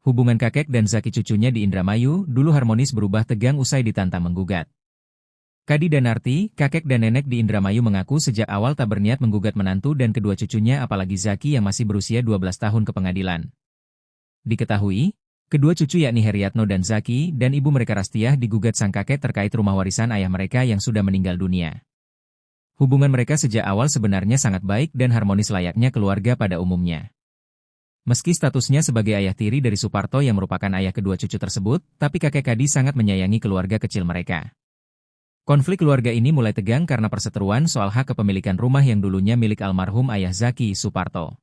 Hubungan kakek dan Zaki cucunya di Indramayu dulu harmonis berubah tegang usai ditantang menggugat. Kadi dan Narti, kakek dan nenek di Indramayu mengaku sejak awal tak berniat menggugat menantu dan kedua cucunya apalagi Zaki yang masih berusia 12 tahun ke pengadilan. Diketahui, kedua cucu yakni Heriatno dan Zaki dan ibu mereka Rastiah digugat sang kakek terkait rumah warisan ayah mereka yang sudah meninggal dunia. Hubungan mereka sejak awal sebenarnya sangat baik dan harmonis layaknya keluarga pada umumnya. Meski statusnya sebagai ayah tiri dari Suparto yang merupakan ayah kedua cucu tersebut, tapi kakek Kadi sangat menyayangi keluarga kecil mereka. Konflik keluarga ini mulai tegang karena perseteruan soal hak kepemilikan rumah yang dulunya milik almarhum ayah Zaki, Suparto.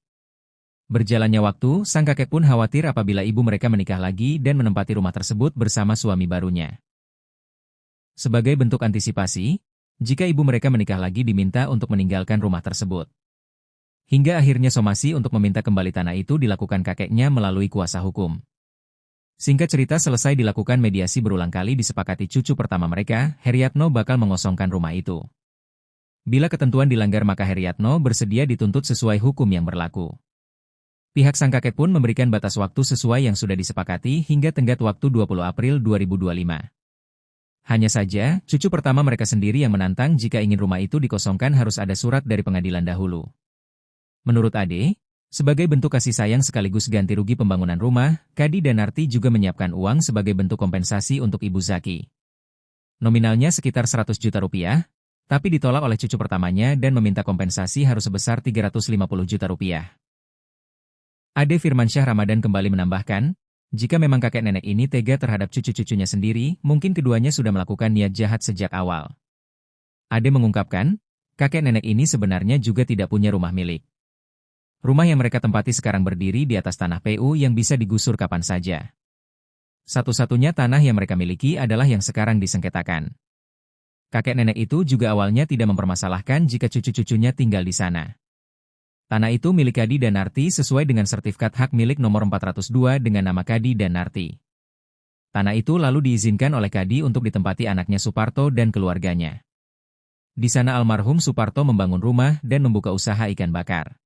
Berjalannya waktu, sang kakek pun khawatir apabila ibu mereka menikah lagi dan menempati rumah tersebut bersama suami barunya. Sebagai bentuk antisipasi, jika ibu mereka menikah lagi diminta untuk meninggalkan rumah tersebut. Hingga akhirnya somasi untuk meminta kembali tanah itu dilakukan kakeknya melalui kuasa hukum. Singkat cerita selesai dilakukan mediasi berulang kali disepakati cucu pertama mereka, Heriatno bakal mengosongkan rumah itu. Bila ketentuan dilanggar maka Heriatno bersedia dituntut sesuai hukum yang berlaku. Pihak sang kakek pun memberikan batas waktu sesuai yang sudah disepakati hingga tenggat waktu 20 April 2025. Hanya saja, cucu pertama mereka sendiri yang menantang jika ingin rumah itu dikosongkan harus ada surat dari pengadilan dahulu. Menurut Ade, sebagai bentuk kasih sayang sekaligus ganti rugi pembangunan rumah, Kadi dan Narti juga menyiapkan uang sebagai bentuk kompensasi untuk Ibu Zaki. Nominalnya sekitar 100 juta rupiah, tapi ditolak oleh cucu pertamanya dan meminta kompensasi harus sebesar 350 juta rupiah. Ade Firmansyah Ramadan kembali menambahkan, jika memang kakek nenek ini tega terhadap cucu-cucunya sendiri, mungkin keduanya sudah melakukan niat jahat sejak awal. Ade mengungkapkan, kakek nenek ini sebenarnya juga tidak punya rumah milik. Rumah yang mereka tempati sekarang berdiri di atas tanah PU yang bisa digusur kapan saja. Satu-satunya tanah yang mereka miliki adalah yang sekarang disengketakan. Kakek nenek itu juga awalnya tidak mempermasalahkan jika cucu-cucunya tinggal di sana. Tanah itu milik Kadi dan Narti sesuai dengan sertifikat hak milik nomor 402 dengan nama Kadi dan Narti. Tanah itu lalu diizinkan oleh Kadi untuk ditempati anaknya Suparto dan keluarganya. Di sana almarhum Suparto membangun rumah dan membuka usaha ikan bakar.